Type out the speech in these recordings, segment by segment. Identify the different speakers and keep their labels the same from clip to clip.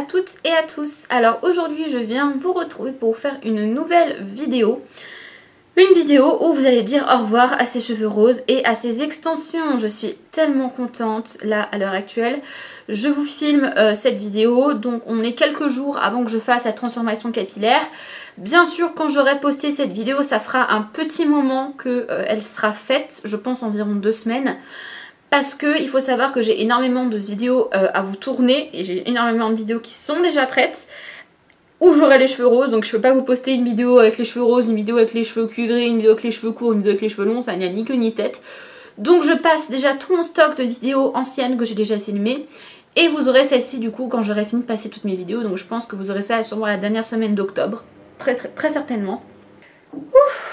Speaker 1: à toutes et à tous. Alors aujourd'hui je viens vous retrouver pour vous faire une nouvelle vidéo. Une vidéo où vous allez dire au revoir à ces cheveux roses et à ces extensions. Je suis tellement contente là à l'heure actuelle. Je vous filme cette vidéo, donc on est quelques jours avant que je fasse la transformation capillaire. Bien sûr quand j'aurai posté cette vidéo ça fera un petit moment qu'elle sera faite, je pense environ 2 semaines. Parce que il faut savoir que j'ai énormément de vidéos à vous tourner et j'ai énormément de vidéos qui sont déjà prêtes où j'aurai les cheveux roses, donc je peux pas vous poster une vidéo avec les cheveux roses, une vidéo avec les cheveux cuivrés, une vidéo avec les cheveux courts, une vidéo avec les cheveux longs, ça n'y a ni queue ni tête. Donc je passe déjà tout mon stock de vidéos anciennes que j'ai déjà filmées et vous aurez celle-ci du coup quand j'aurai fini de passer toutes mes vidéos, donc je pense que vous aurez ça sûrement la dernière semaine d'octobre, très certainement.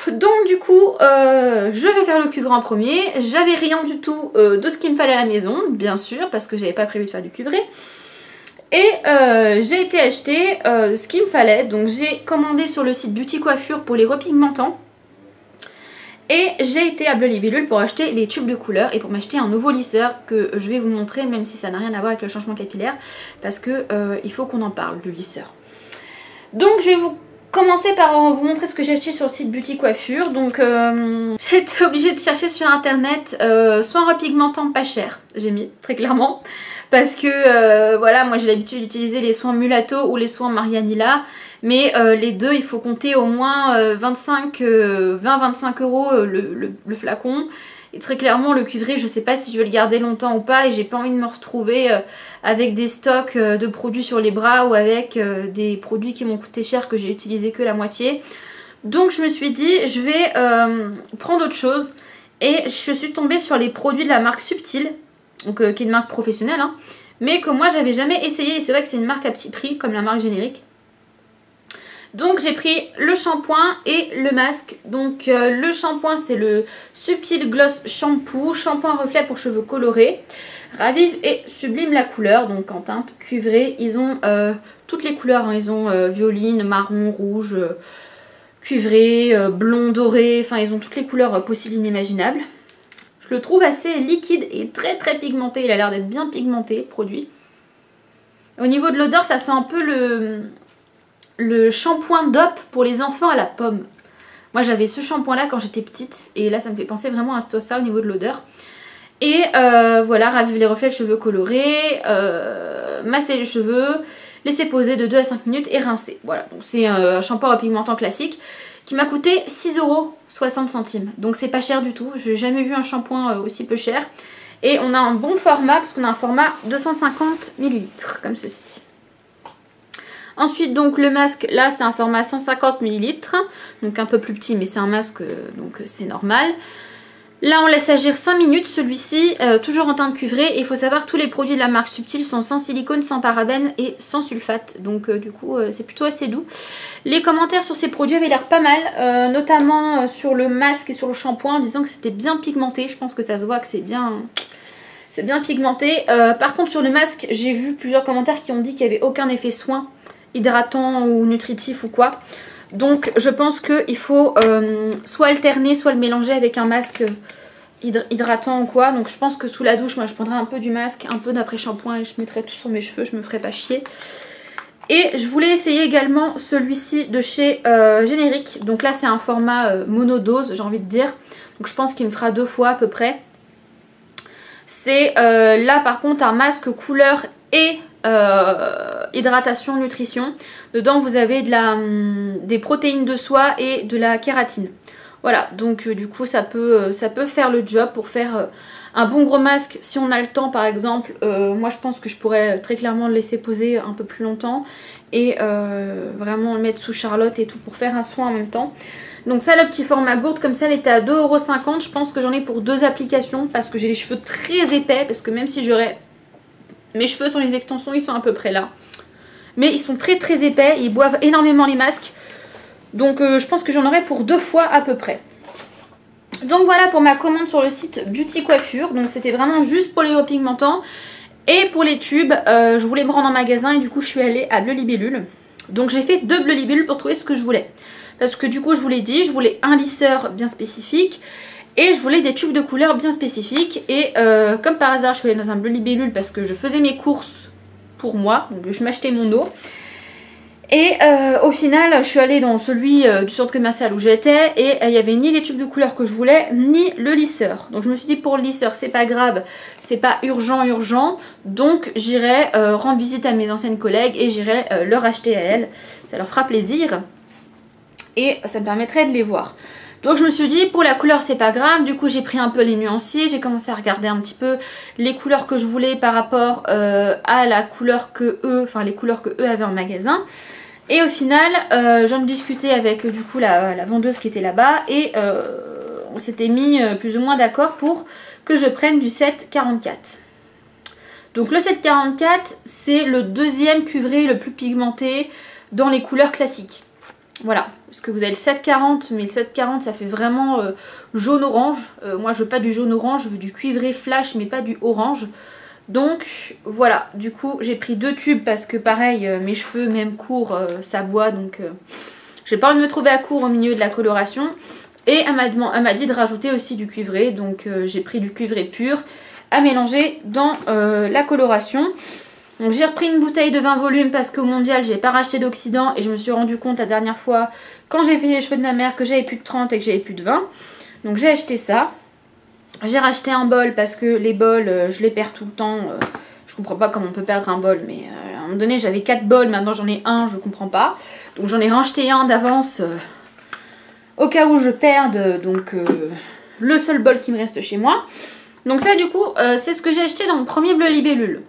Speaker 1: Donc du coup je vais faire le cuivré en premier. J'avais rien du tout de ce qu'il me fallait à la maison, bien sûr, parce que j'avais pas prévu de faire du cuivré. Et j'ai été acheter ce qu'il me fallait. Donc j'ai commandé sur le site Beauty Coiffure pour les repigmentants. Et j'ai été à Bleu Libellule pour acheter les tubes de couleur et pour m'acheter un nouveau lisseur que je vais vous montrer, même si ça n'a rien à voir avec le changement capillaire, parce que il faut qu'on en parle du lisseur. Donc je vais vous commencer par vous montrer ce que j'ai acheté sur le site Beauty Coiffure. Donc j'ai été obligée de chercher sur internet soins repigmentants pas chers, j'ai mis très clairement, parce que voilà, moi j'ai l'habitude d'utiliser les soins Mulatto ou les soins Marianilla, mais les deux il faut compter au moins 20-25 € le flacon. Et très clairement le cuivré je sais pas si je vais le garder longtemps ou pas, et j'ai pas envie de me retrouver avec des stocks de produits sur les bras ou avec des produits qui m'ont coûté cher que j'ai utilisé que la moitié. Donc je me suis dit je vais prendre autre chose, et je suis tombée sur les produits de la marque Subtil, donc, qui est une marque professionnelle hein, mais que moi j'avais jamais essayé, et c'est vrai que c'est une marque à petit prix comme la marque générique. Donc j'ai pris le shampoing et le masque. Donc le shampoing c'est le Subtil Gloss Shampoo, shampoing reflet pour cheveux colorés, ravive et sublime la couleur, donc en teinte cuivrée. Ils ont toutes les couleurs hein. Ils ont violine, marron, rouge, cuivré, blond, doré, enfin ils ont toutes les couleurs possibles inimaginables. Je le trouve assez liquide et très pigmenté, il a l'air d'être bien pigmenté le produit. Au niveau de l'odeur ça sent un peu le shampoing DOP pour les enfants à la pomme. Moi j'avais ce shampoing là quand j'étais petite, et là ça me fait penser vraiment à ça au niveau de l'odeur. Et voilà, ravive les reflets de cheveux colorés, masser les cheveux, laisser poser de 2 à 5 minutes et rincer. Voilà, donc c'est un shampoing repigmentant classique qui m'a coûté 6,60 €. Donc c'est pas cher du tout, j'ai jamais vu un shampoing aussi peu cher. Et on a un bon format parce qu'on a un format 250 ml comme ceci. Ensuite donc le masque là c'est un format 150 ml, donc un peu plus petit mais c'est un masque donc c'est normal. Là on laisse agir 5 minutes celui-ci, toujours en teinte cuivrée, et il faut savoir que tous les produits de la marque Subtil sont sans silicone, sans parabènes et sans sulfate, donc du coup c'est plutôt assez doux. Les commentaires sur ces produits avaient l'air pas mal, notamment sur le masque et sur le shampoing, en disant que c'était bien pigmenté. Je pense que ça se voit que c'est bien pigmenté. Par contre sur le masque j'ai vu plusieurs commentaires qui ont dit qu'il n'y avait aucun effet soin hydratant ou nutritif ou quoi, donc je pense qu'il faut soit alterner, soit le mélanger avec un masque hydratant ou quoi. Donc je pense que sous la douche moi je prendrai un peu du masque, un peu d'après shampoing, et je mettrai tout sur mes cheveux, je me ferai pas chier. Et je voulais essayer également celui-ci de chez Générique, donc là c'est un format monodose j'ai envie de dire, donc je pense qu'il me fera 2 fois à peu près. C'est là par contre un masque couleur et hydratation, nutrition. Dedans vous avez des protéines de soie et de la kératine. Voilà, donc du coup ça peut faire le job pour faire un bon gros masque si on a le temps par exemple. Moi je pense que je pourrais très clairement le laisser poser un peu plus longtemps et vraiment le mettre sous Charlotte et tout pour faire un soin en même temps. Donc ça, le petit format gourde comme ça, elle était à 2,50 €. Je pense que j'en ai pour 2 applications parce que j'ai les cheveux très épais, parce que même si j'aurais... Mes cheveux sur les extensions, ils sont à peu près là. Mais ils sont très épais, ils boivent énormément les masques. Donc je pense que j'en aurai pour 2 fois à peu près. Donc voilà pour ma commande sur le site Beauty Coiffure. Donc c'était vraiment juste pour les repigmentants. Et pour les tubes, je voulais me rendre en magasin et du coup je suis allée à Bleu Libellule. Donc j'ai fait 2 Bleu Libellule pour trouver ce que je voulais. Parce que du coup je vous l'ai dit, je voulais un lisseur bien spécifique. Et je voulais des tubes de couleur bien spécifiques. Et comme par hasard je suis allée dans un Bleu Libellule parce que je faisais mes courses pour moi. Donc je m'achetais mon eau. Et au final, je suis allée dans celui du centre commercial où j'étais et il n'y avait ni les tubes de couleur que je voulais, ni le lisseur. Donc je me suis dit pour le lisseur, c'est pas grave, c'est pas urgent. Donc j'irai rendre visite à mes anciennes collègues et j'irai leur acheter à elles. Ça leur fera plaisir et ça me permettrait de les voir. Donc je me suis dit pour la couleur c'est pas grave, du coup j'ai pris un peu les nuanciers, j'ai commencé à regarder un petit peu les couleurs que je voulais par rapport à la couleur que eux, enfin les couleurs que eux avaient en magasin. Et au final j'en discutais avec du coup la vendeuse qui était là-bas et on s'était mis plus ou moins d'accord pour que je prenne du 744. Donc le 744 c'est le deuxième cuivré le plus pigmenté dans les couleurs classiques. Voilà, parce que vous avez le 740, mais le 740 ça fait vraiment jaune-orange. Moi je veux pas du jaune-orange, je veux du cuivré flash mais pas du orange. Donc voilà, du coup j'ai pris 2 tubes parce que pareil, mes cheveux même courts, ça boit. Donc j'ai pas envie de me trouver à court au milieu de la coloration. Et elle m'a dit de rajouter aussi du cuivré. Donc j'ai pris du cuivré pur à mélanger dans la coloration. Donc j'ai repris une bouteille de 20 volumes parce qu'au mondial j'ai pas racheté d'oxydant et je me suis rendu compte la dernière fois quand j'ai fait les cheveux de ma mère que j'avais plus de 30 et que j'avais plus de 20. Donc j'ai acheté ça. J'ai racheté un bol parce que les bols je les perds tout le temps. Je comprends pas comment on peut perdre un bol, mais à un moment donné j'avais 4 bols, maintenant j'en ai un, je comprends pas. Donc j'en ai racheté un d'avance au cas où je perde, donc le seul bol qui me reste chez moi. Donc ça du coup c'est ce que j'ai acheté dans mon premier bleu libellule.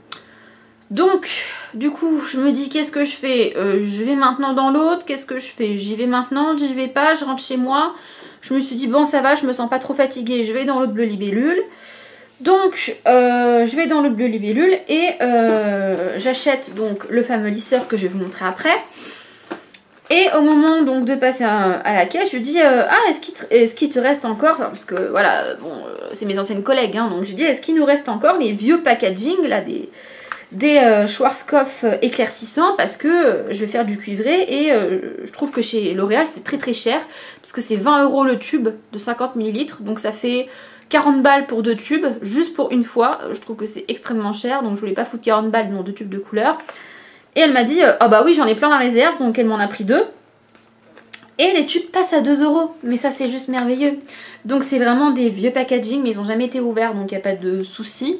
Speaker 1: Donc du coup je me dis qu'est-ce que je fais, je vais maintenant dans l'autre, qu'est-ce que je fais, j'y vais maintenant, j'y vais pas, je rentre chez moi. Je me suis dit bon ça va, je me sens pas trop fatiguée, je vais dans l'autre bleu libellule. Donc je vais dans l'autre bleu libellule et j'achète donc le fameux lisseur que je vais vous montrer après. Et au moment donc de passer à la caisse, je lui dis ah est-ce qu'il te reste encore, parce que voilà bon c'est mes anciennes collègues hein, donc je lui dis est-ce qu'il nous reste encore les vieux packaging là des Schwarzkopf éclaircissants, parce que je vais faire du cuivré et je trouve que chez L'Oréal c'est très cher parce que c'est 20 € le tube de 50 ml, donc ça fait 40 balles pour 2 tubes juste pour une fois. Je trouve que c'est extrêmement cher, donc je voulais pas foutre 40 balles dans 2 tubes de couleur. Et elle m'a dit ah bah oui j'en ai plein la réserve, donc elle m'en a pris 2. Et les tubes passent à 2 €, mais ça c'est juste merveilleux. Donc c'est vraiment des vieux packaging, mais ils n'ont jamais été ouverts, donc il n'y a pas de souci.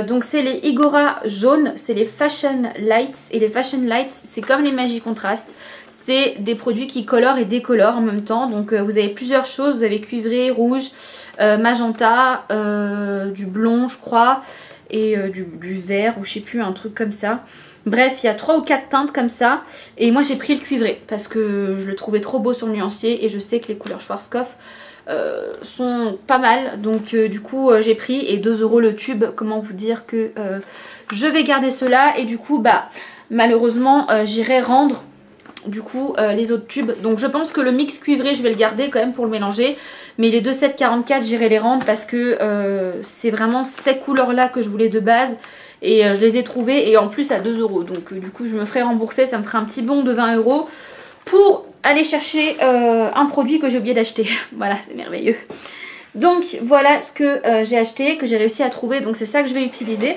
Speaker 1: Donc c'est les Igora jaunes, c'est les Fashion Lights. Et les Fashion Lights c'est comme les Magie Contrast, c'est des produits qui colorent et décolorent en même temps. Donc vous avez plusieurs choses, vous avez cuivré, rouge, magenta, du blond je crois, et du vert ou je sais plus, un truc comme ça. Bref, il y a 3 ou 4 teintes comme ça. Et moi j'ai pris le cuivré parce que je le trouvais trop beau sur le nuancier. Et je sais que les couleurs Schwarzkopf sont pas mal. Donc du coup j'ai pris, et 2 € le tube. Comment vous dire que je vais garder cela. Et du coup bah malheureusement j'irai rendre du coup les autres tubes. Donc je pense que le mix cuivré je vais le garder quand même pour le mélanger. Mais les 2,744 j'irai les rendre parce que c'est vraiment ces couleurs là que je voulais de base. Et je les ai trouvées et en plus à 2 €. Donc du coup je me ferai rembourser, ça me fera un petit bon de 20 € pour aller chercher un produit que j'ai oublié d'acheter. Voilà, c'est merveilleux. Donc voilà ce que j'ai acheté, que j'ai réussi à trouver. Donc c'est ça que je vais utiliser.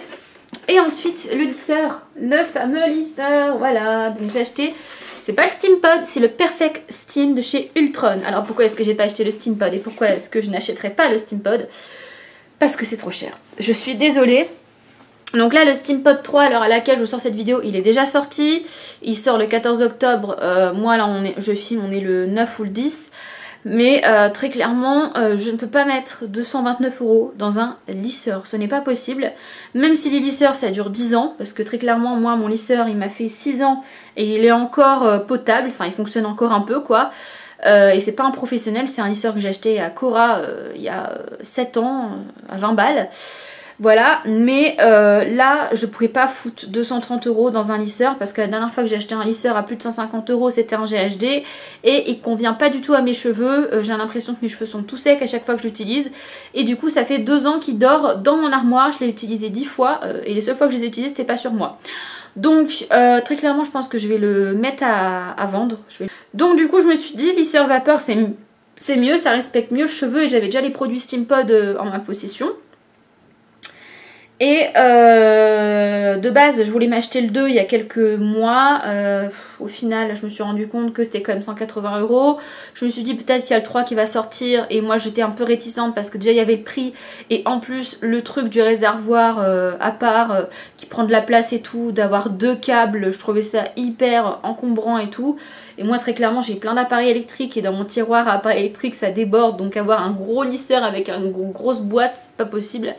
Speaker 1: Et ensuite le lisseur, le fameux lisseur. Voilà, donc j'ai acheté, c'est pas le Steam Pod, c'est le Perfect Steam de chez Ultron. Alors pourquoi est-ce que j'ai pas acheté le Steam Pod et pourquoi est-ce que je n'achèterai pas le Steam Pod? Parce que c'est trop cher. Je suis désolée. Donc là le Steam Pod 3 à l'heure à laquelle je vous sors cette vidéo il est déjà sorti. Il sort le 14 octobre, moi là je filme, on est le 9 ou le 10. Mais très clairement je ne peux pas mettre 229 € dans un lisseur, ce n'est pas possible. Même si les lisseurs ça dure 10 ans, parce que très clairement moi mon lisseur il m'a fait 6 ans et il est encore potable, enfin il fonctionne encore un peu quoi. Et c'est pas un professionnel, c'est un lisseur que j'ai acheté à Cora il y a 7 ans à 20 balles. Voilà, mais là je pouvais pas foutre 230 € dans un lisseur parce que la dernière fois que j'ai acheté un lisseur à plus de 150 € c'était un GHD et il convient pas du tout à mes cheveux. J'ai l'impression que mes cheveux sont tout secs à chaque fois que je l'utilise et du coup ça fait 2 ans qu'il dort dans mon armoire. Je l'ai utilisé 10 fois et les seules fois que je les ai utilisés c'était pas sur moi. Donc très clairement je pense que je vais le mettre à vendre. Donc du coup je me suis dit lisseur vapeur c'est mieux, ça respecte mieux le cheveu et j'avais déjà les produits Steam Pod en ma possession. Et de base je voulais m'acheter le 2 il y a quelques mois, au final je me suis rendu compte que c'était quand même 180 €. Je me suis dit peut-être qu'il y a le 3 qui va sortir et moi j'étais un peu réticente parce que déjà il y avait le prix et en plus le truc du réservoir à part qui prend de la place et tout, d'avoir 2 câbles, je trouvais ça hyper encombrant et tout. Et moi très clairement j'ai plein d'appareils électriques et dans mon tiroir à appareils électriques ça déborde, donc avoir un gros lisseur avec une grosse boîte c'est pas possible.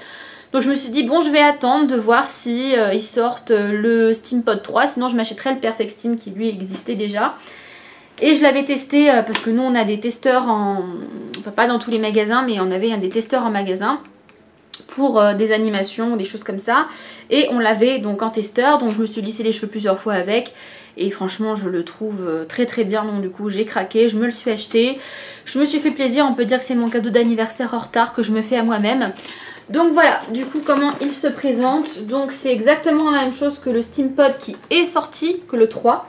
Speaker 1: Donc je me suis dit bon je vais attendre de voir si ils sortent le SteamPod 3, sinon je m'achèterais le Perfect Steam qui lui existait déjà. Et je l'avais testé parce que nous on a des testeurs en... Enfin pas dans tous les magasins mais on avait des testeurs en magasin pour des animations, des choses comme ça. Et on l'avait donc en testeur, donc je me suis lissé les cheveux plusieurs fois avec. Et franchement je le trouve très très bien, donc du coup j'ai craqué, je me le suis acheté. Je me suis fait plaisir, on peut dire que c'est mon cadeau d'anniversaire en retard que je me fais à moi-même. Donc voilà, du coup comment il se présente. Donc c'est exactement la même chose que le SteamPod qui est sorti, que le 3.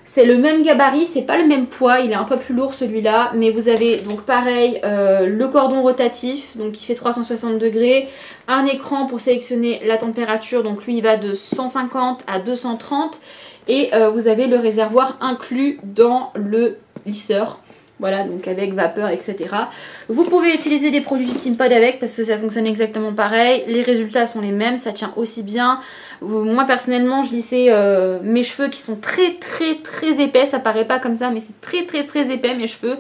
Speaker 1: C'est le même gabarit, c'est pas le même poids, il est un peu plus lourd celui-là. Mais vous avez donc pareil le cordon rotatif, donc qui fait 360 degrés. Un écran pour sélectionner la température, donc lui il va de 150 à 230. Et vous avez le réservoir inclus dans le lisseur. Voilà, donc avec vapeur, etc. Vous pouvez utiliser des produits SteamPod avec parce que ça fonctionne exactement pareil. Les résultats sont les mêmes, ça tient aussi bien. Moi personnellement, je lissais mes cheveux qui sont très très très épais. Ça paraît pas comme ça, mais c'est très très très épais mes cheveux.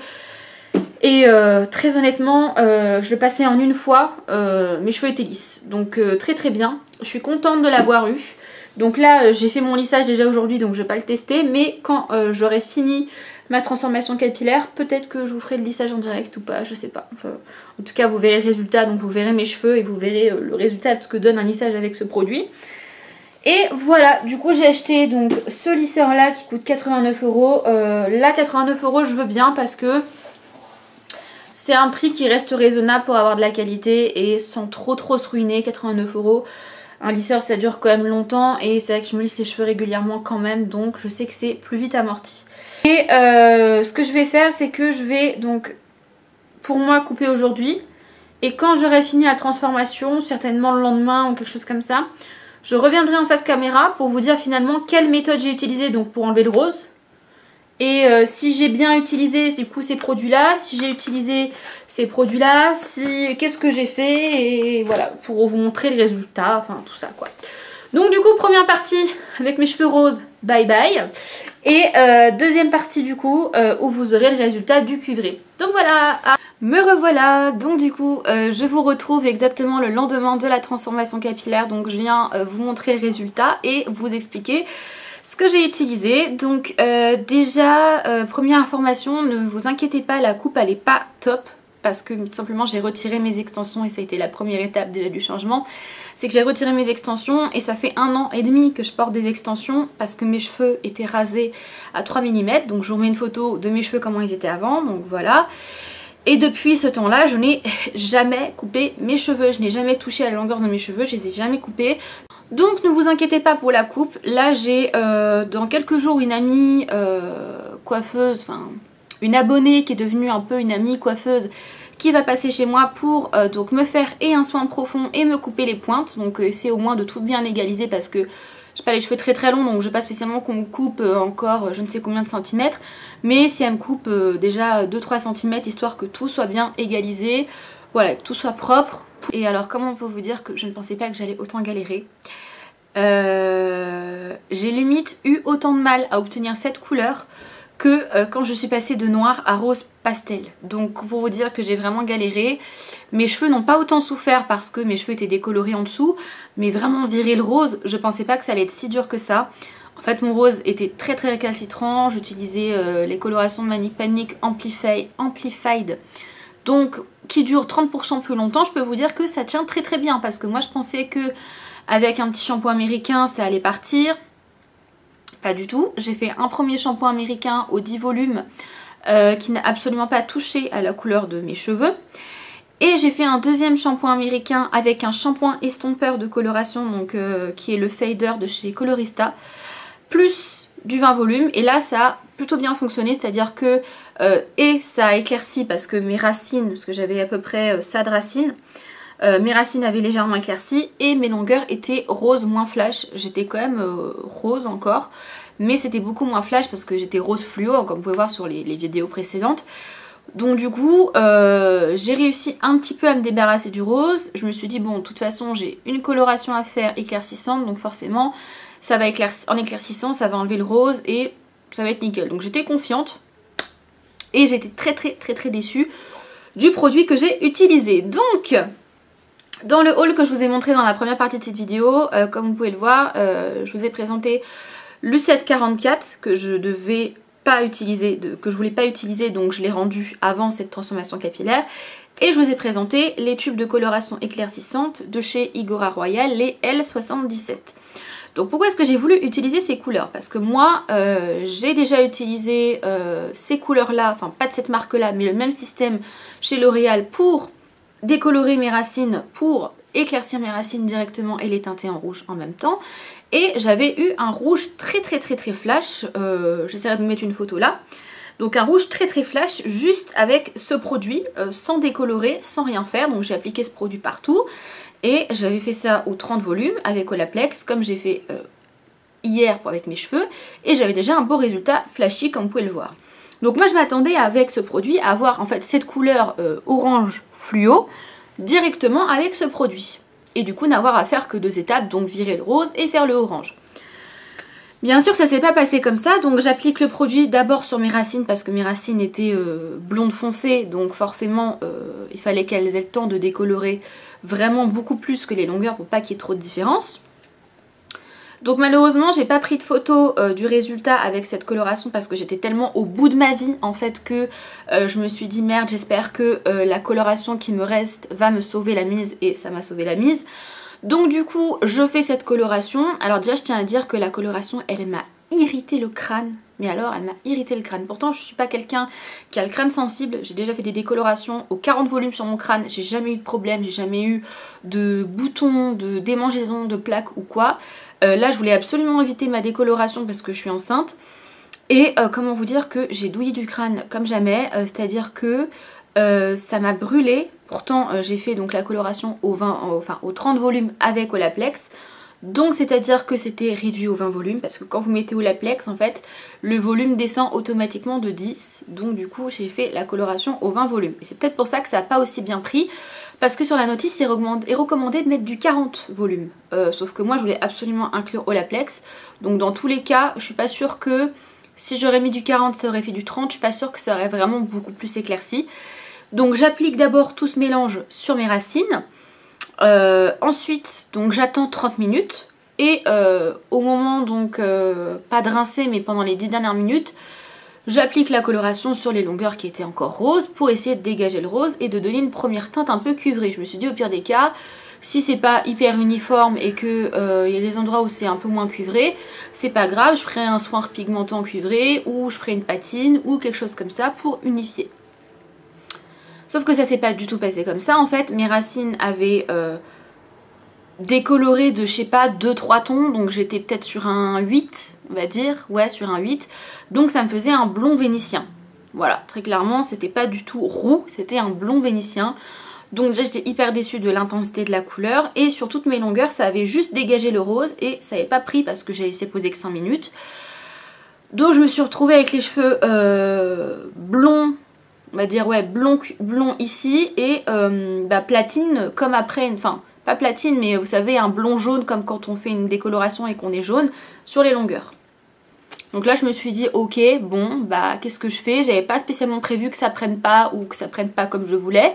Speaker 1: Et très honnêtement, je le passais en une fois, mes cheveux étaient lisses. Donc très très bien. Je suis contente de l'avoir eu. Donc là, j'ai fait mon lissage déjà aujourd'hui, donc je vais pas le tester. Mais quand j'aurai fini ma transformation capillaire, peut-être que je vous ferai le lissage en direct ou pas, je sais pas. Enfin, en tout cas, vous verrez le résultat, donc vous verrez mes cheveux et vous verrez le résultat de ce que donne un lissage avec ce produit. Et voilà, du coup j'ai acheté donc ce lisseur là qui coûte 89 €. Là 89 € je veux bien parce que c'est un prix qui reste raisonnable pour avoir de la qualité et sans trop se ruiner. 89 €. Un lisseur ça dure quand même longtemps et c'est vrai que je me lisse les cheveux régulièrement quand même, donc je sais que c'est plus vite amorti. Et ce que je vais faire c'est que je vais donc pour moi couper aujourd'hui et quand j'aurai fini la transformation, certainement le lendemain ou quelque chose comme ça, je reviendrai en face caméra pour vous dire finalement quelle méthode j'ai utilisée donc pour enlever le rose. Et si j'ai bien utilisé du coup ces produits là, si j'ai utilisé ces produits là, si qu'est-ce que j'ai fait et voilà pour vous montrer les résultats, enfin tout ça quoi. Donc du coup première partie avec mes cheveux roses, bye bye. Et deuxième partie du coup où vous aurez le résultat du cuivré. Donc voilà, me revoilà. Donc du coup je vous retrouve exactement le lendemain de la transformation capillaire. Donc je viens vous montrer le résultat et vous expliquer ce que j'ai utilisé. Donc déjà première information, ne vous inquiétez pas, la coupe elle est pas top parce que tout simplement j'ai retiré mes extensions et ça a été la première étape déjà du changement. C'est que j'ai retiré mes extensions et ça fait 1 an et demi que je porte des extensions parce que mes cheveux étaient rasés à 3 mm. Donc je vous remets une photo de mes cheveux comment ils étaient avant, donc voilà. Et depuis ce temps-là, je n'ai jamais coupé mes cheveux, je n'ai jamais touché à la longueur de mes cheveux, je les ai jamais coupés. Donc ne vous inquiétez pas pour la coupe. Là j'ai dans quelques jours une amie coiffeuse, enfin une abonnée qui est devenue un peu une amie coiffeuse qui va passer chez moi pour donc me faire et un soin profond et me couper les pointes. Donc c'est au moins de tout bien égaliser parce que j'ai pas les cheveux très longs, donc je veux pas spécialement qu'on me coupe encore je ne sais combien de centimètres. Mais si elle me coupe déjà 2-3 cm histoire que tout soit bien égalisé, voilà, que tout soit propre. Et alors comment on peut vous dire que je ne pensais pas que j'allais autant galérer. J'ai limite eu autant de mal à obtenir cette couleur que quand je suis passée de noir à rose pastel. Donc pour vous dire que j'ai vraiment galéré. Mes cheveux n'ont pas autant souffert parce que mes cheveux étaient décolorés en dessous, mais vraiment virer le rose, je pensais pas que ça allait être si dur que ça. En fait mon rose était très récalcitrant, j'utilisais les colorations de Manic Panic Amplified, donc qui durent 30% plus longtemps. Je peux vous dire que ça tient très bien parce que moi je pensais que avec un petit shampoing américain ça allait partir. Pas du tout. J'ai fait un premier shampoing américain au 10 volumes qui n'a absolument pas touché à la couleur de mes cheveux. Et j'ai fait un deuxième shampoing américain avec un shampoing estompeur de coloration, donc qui est le Fader de chez Colorista, plus du 20 volumes. Et là ça a plutôt bien fonctionné, c'est-à-dire que et ça a éclairci parce que mes racines, parce que j'avais à peu près ça de racines, Mes racines avaient légèrement éclairci et mes longueurs étaient rose moins flash. J'étais quand même rose encore, mais c'était beaucoup moins flash parce que j'étais rose fluo, comme vous pouvez voir sur les vidéos précédentes. Donc du coup, j'ai réussi un petit peu à me débarrasser du rose. Je me suis dit, bon, de toute façon, j'ai une coloration à faire éclaircissante, donc forcément, ça va en éclaircissant, ça va enlever le rose et ça va être nickel. Donc j'étais confiante et j'étais très déçue du produit que j'ai utilisé. Donc, dans le haul que je vous ai montré dans la première partie de cette vidéo, comme vous pouvez le voir, je vous ai présenté le 744 que je devais pas utiliser, que je voulais pas utiliser, donc je l'ai rendu avant cette transformation capillaire. Et je vous ai présenté les tubes de coloration éclaircissante de chez Igora Royal, les L77. Donc pourquoi est-ce que j'ai voulu utiliser ces couleurs? Parce que moi, j'ai déjà utilisé ces couleurs-là, enfin pas de cette marque-là, mais le même système chez L'Oréal pour décolorer mes racines, pour éclaircir mes racines directement et les teinter en rouge en même temps. Et j'avais eu un rouge très flash, j'essaierai de vous mettre une photo là. Donc un rouge très flash juste avec ce produit, sans décolorer, sans rien faire. Donc j'ai appliqué ce produit partout et j'avais fait ça au 30 volumes avec Olaplex comme j'ai fait hier avec mes cheveux. Et j'avais déjà un beau résultat flashy comme vous pouvez le voir. Donc moi je m'attendais avec ce produit à avoir en fait cette couleur orange fluo directement avec ce produit. Et du coup n'avoir à faire que 2 étapes, donc virer le rose et faire le orange. Bien sûr ça s'est pas passé comme ça, donc j'applique le produit d'abord sur mes racines parce que mes racines étaient blondes foncées, donc forcément il fallait qu'elles aient le temps de décolorer vraiment beaucoup plus que les longueurs pour pas qu'il y ait trop de différence. Donc malheureusement j'ai pas pris de photo du résultat avec cette coloration parce que j'étais tellement au bout de ma vie en fait que je me suis dit merde, j'espère que la coloration qui me reste va me sauver la mise, et ça m'a sauvé la mise. Donc du coup je fais cette coloration. Alors déjà je tiens à dire que la coloration elle m'a irrité le crâne. Mais alors elle m'a irrité le crâne. Pourtant je suis pas quelqu'un qui a le crâne sensible. J'ai déjà fait des décolorations aux 40 volumes sur mon crâne. J'ai jamais eu de problème, j'ai jamais eu de boutons, de démangeaisons, de plaques ou quoi. Là je voulais absolument éviter ma décoloration parce que je suis enceinte. Et comment vous dire que j'ai douillé du crâne comme jamais. C'est-à-dire que ça m'a brûlé. Pourtant j'ai fait donc la coloration au 30 volumes avec Olaplex. Donc c'est à dire que c'était réduit au 20 volumes parce que quand vous mettez Olaplex en fait le volume descend automatiquement de 10. Donc du coup j'ai fait la coloration au 20 volumes. Et c'est peut-être pour ça que ça n'a pas aussi bien pris. Parce que sur la notice il est recommandé de mettre du 40 volumes. Sauf que moi je voulais absolument inclure Olaplex. Donc dans tous les cas je suis pas sûre que si j'aurais mis du 40 ça aurait fait du 30. Je suis pas sûre que ça aurait vraiment beaucoup plus éclairci. Donc j'applique d'abord tout ce mélange sur mes racines. Ensuite donc j'attends 30 minutes et au moment donc pas de rincer mais pendant les 10 dernières minutes j'applique la coloration sur les longueurs qui étaient encore roses pour essayer de dégager le rose et de donner une première teinte un peu cuivrée. Je me suis dit au pire des cas si c'est pas hyper uniforme et que y a des endroits où c'est un peu moins cuivré, c'est pas grave, je ferai un soin repigmentant cuivré ou je ferai une patine ou quelque chose comme ça pour unifier. Sauf que ça s'est pas du tout passé comme ça en fait. Mes racines avaient décoloré de je sais pas 2-3 tons. Donc j'étais peut-être sur un 8 on va dire. Ouais sur un 8. Donc ça me faisait un blond vénitien. Voilà très clairement c'était pas du tout roux. C'était un blond vénitien. Donc déjà j'étais hyper déçue de l'intensité de la couleur. Et sur toutes mes longueurs ça avait juste dégagé le rose. Et ça n'avait pas pris parce que j'ai laissé poser que 5 minutes. Donc je me suis retrouvée avec les cheveux blonds. On va dire ouais blond ici et platine comme après, enfin pas platine mais vous savez un blond jaune comme quand on fait une décoloration et qu'on est jaune sur les longueurs. Donc là je me suis dit ok bon bah qu'est-ce que je fais, j'avais pas spécialement prévu que ça prenne pas ou que ça prenne pas comme je voulais.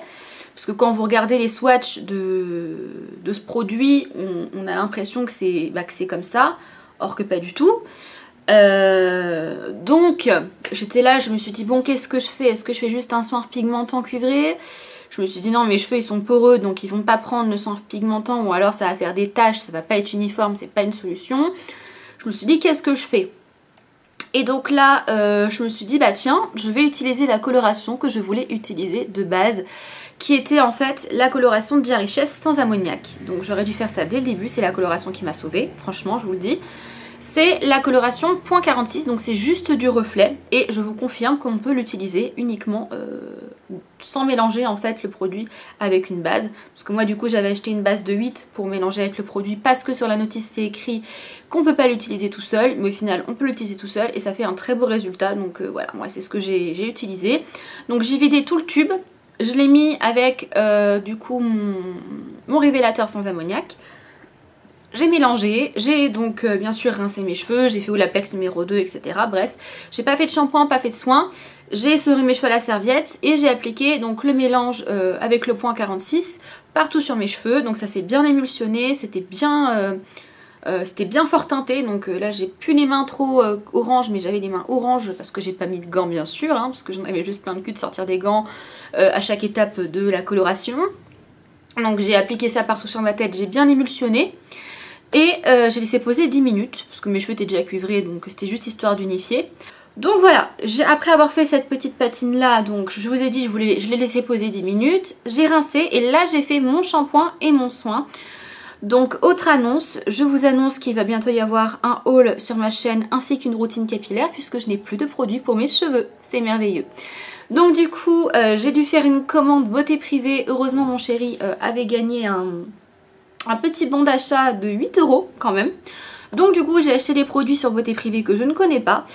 Speaker 1: Parce que quand vous regardez les swatchs de ce produit on a l'impression que c'est comme ça, or que pas du tout. Donc j'étais là, je me suis dit bon qu'est-ce que je fais, est-ce que je fais juste un soin repigmentant cuivré? Je me suis dit non mes cheveux ils sont poreux donc ils vont pas prendre le soin repigmentant ou alors ça va faire des taches, ça va pas être uniforme, c'est pas une solution. Je me suis dit qu'est-ce que je fais? Et donc là je me suis dit bah tiens je vais utiliser la coloration que je voulais utiliser de base qui était en fait la coloration de Dia Richesse sans ammoniac. Donc j'aurais dû faire ça dès le début, c'est la coloration qui m'a sauvée, franchement je vous le dis. C'est la coloration .46, donc c'est juste du reflet et je vous confirme qu'on peut l'utiliser uniquement sans mélanger en fait le produit avec une base. Parce que moi du coup j'avais acheté une base de 8 pour mélanger avec le produit parce que sur la notice c'est écrit qu'on peut pas l'utiliser tout seul, mais au final on peut l'utiliser tout seul et ça fait un très beau résultat. Donc voilà, moi c'est ce que j'ai utilisé. Donc j'ai vidé tout le tube, je l'ai mis avec du coup mon révélateur sans ammoniac. J'ai mélangé, j'ai donc bien sûr rincé mes cheveux, j'ai fait Olaplex numéro 2, etc. Bref, j'ai pas fait de shampoing, pas fait de soin. J'ai essoré mes cheveux à la serviette et j'ai appliqué donc le mélange avec le point 46 partout sur mes cheveux. Donc ça s'est bien émulsionné, c'était bien fort teinté. Donc là j'ai plus les mains trop orange, mais j'avais les mains orange parce que j'ai pas mis de gants bien sûr, hein, parce que j'en avais juste plein de cul de sortir des gants à chaque étape de la coloration. Donc j'ai appliqué ça partout sur ma tête, j'ai bien émulsionné. Et j'ai laissé poser 10 minutes, parce que mes cheveux étaient déjà cuivrés, donc c'était juste histoire d'unifier. Donc voilà, après avoir fait cette petite patine là, donc je vous ai dit je l'ai laissé poser 10 minutes, j'ai rincé et là j'ai fait mon shampoing et mon soin. Donc autre annonce, je vous annonce qu'il va bientôt y avoir un haul sur ma chaîne ainsi qu'une routine capillaire puisque je n'ai plus de produits pour mes cheveux, c'est merveilleux. Donc du coup j'ai dû faire une commande beauté privée, heureusement mon chéri avait gagné un petit bon d'achat de 8 € quand même. Donc du coup j'ai acheté des produits sur beauté privée que je ne connais pas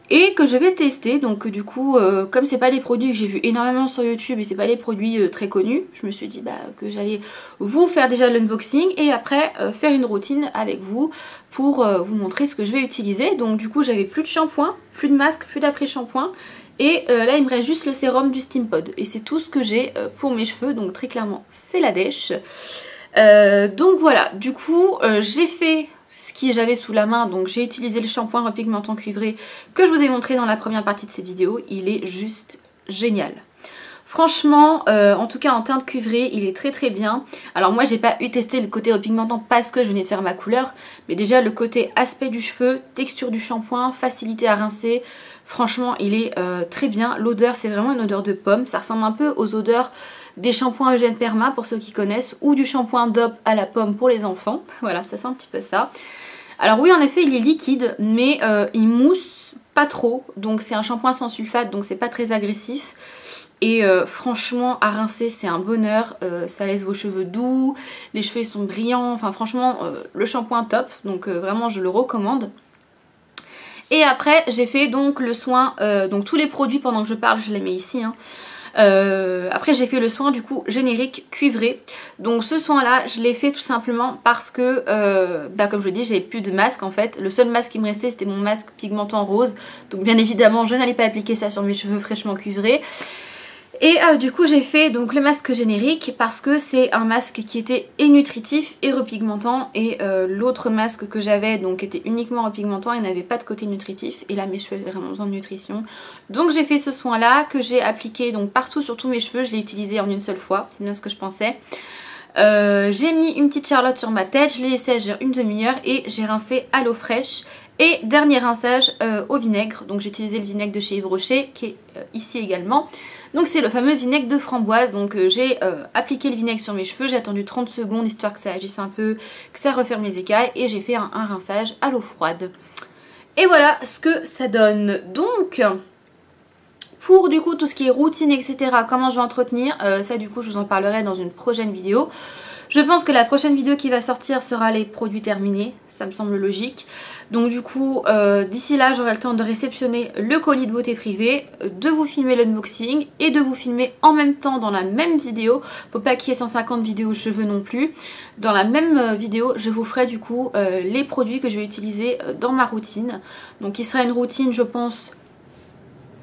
Speaker 1: et que je vais tester. Donc du coup comme c'est pas des produits que j'ai vu énormément sur YouTube et c'est pas des produits très connus, je me suis dit que j'allais vous faire déjà l'unboxing et après faire une routine avec vous pour vous montrer ce que je vais utiliser. Donc du coup j'avais plus de shampoing, plus de masque, plus d'après-shampoing. Et là il me reste juste le sérum du Steampod et c'est tout ce que j'ai pour mes cheveux. Donc très clairement c'est la dèche. Donc voilà, du coup j'ai fait ce que j'avais sous la main, donc j'ai utilisé le shampoing repigmentant cuivré que je vous ai montré dans la première partie de cette vidéo. Il est juste génial. Franchement, en tout cas en teinte cuivrée, il est très très bien. Alors moi j'ai pas eu testé le côté repigmentant parce que je venais de faire ma couleur, mais déjà le côté aspect du cheveu, texture du shampoing, facilité à rincer, franchement il est très bien. L'odeur c'est vraiment une odeur de pomme, ça ressemble un peu aux odeurs des shampoings Eugène Perma pour ceux qui connaissent, ou du shampoing Dove à la pomme pour les enfants. Voilà, ça sent un petit peu ça. Alors oui en effet il est liquide, mais il mousse pas trop, donc c'est un shampoing sans sulfate, donc c'est pas très agressif. Et franchement à rincer c'est un bonheur, ça laisse vos cheveux doux, les cheveux sont brillants, enfin franchement le shampoing top, donc vraiment je le recommande. Et après j'ai fait donc le soin, donc tous les produits pendant que je parle je les mets ici hein. Après j'ai fait le soin du coup générique cuivré. Donc ce soin là je l'ai fait tout simplement parce que comme je le dis j'avais plus de masque en fait. Le seul masque qui me restait c'était mon masque pigmentant rose. Donc bien évidemment je n'allais pas appliquer ça sur mes cheveux fraîchement cuivrés. Et du coup j'ai fait donc le masque générique parce que c'est un masque qui était et nutritif et repigmentant. Et l'autre masque que j'avais donc était uniquement repigmentant et n'avait pas de côté nutritif. Et là mes cheveux avaient vraiment besoin de nutrition. Donc j'ai fait ce soin là que j'ai appliqué donc partout sur tous mes cheveux. Je l'ai utilisé en une seule fois, c'est bien ce que je pensais. J'ai mis une petite Charlotte sur ma tête, je l'ai laissé agir une demi-heure et j'ai rincé à l'eau fraîche. Et dernier rinçage au vinaigre, donc j'ai utilisé le vinaigre de chez Yves Rocher qui est ici également. Donc c'est le fameux vinaigre de framboise, donc j'ai appliqué le vinaigre sur mes cheveux, j'ai attendu 30 secondes histoire que ça agisse un peu, que ça referme les écailles et j'ai fait un rinçage à l'eau froide. Et voilà ce que ça donne. Donc pour du coup tout ce qui est routine etc, comment je vais entretenir, ça du coup je vous en parlerai dans une prochaine vidéo. Je pense que la prochaine vidéo qui va sortir sera les produits terminés, ça me semble logique. Donc du coup, d'ici là, j'aurai le temps de réceptionner le colis de beauté privée, de vous filmer l'unboxing et de vous filmer en même temps dans la même vidéo. Faut pas qu'il y ait 150 vidéos cheveux non plus. Dans la même vidéo, je vous ferai du coup les produits que je vais utiliser dans ma routine. Donc il sera une routine, je pense,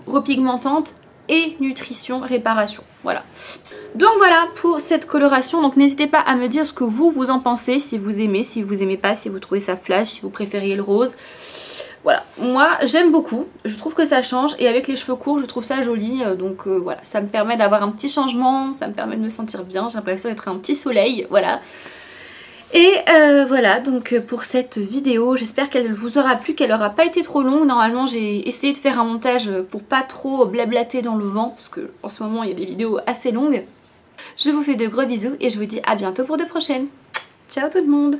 Speaker 1: repigmentante et nutrition, réparation. Voilà. Donc voilà pour cette coloration. Donc n'hésitez pas à me dire ce que vous en pensez, si vous aimez, si vous aimez pas, si vous trouvez ça flash, si vous préfériez le rose. Voilà, moi j'aime beaucoup, je trouve que ça change et avec les cheveux courts je trouve ça joli. Donc voilà, ça me permet d'avoir un petit changement, ça me permet de me sentir bien, j'ai l'impression d'être un petit soleil, voilà. Et voilà donc pour cette vidéo, j'espère qu'elle vous aura plu, qu'elle aura pas été trop longue. Normalement j'ai essayé de faire un montage pour pas trop blablater dans le vent, parce que en ce moment il y a des vidéos assez longues. Je vous fais de gros bisous et je vous dis à bientôt pour de prochaines. Ciao tout le monde!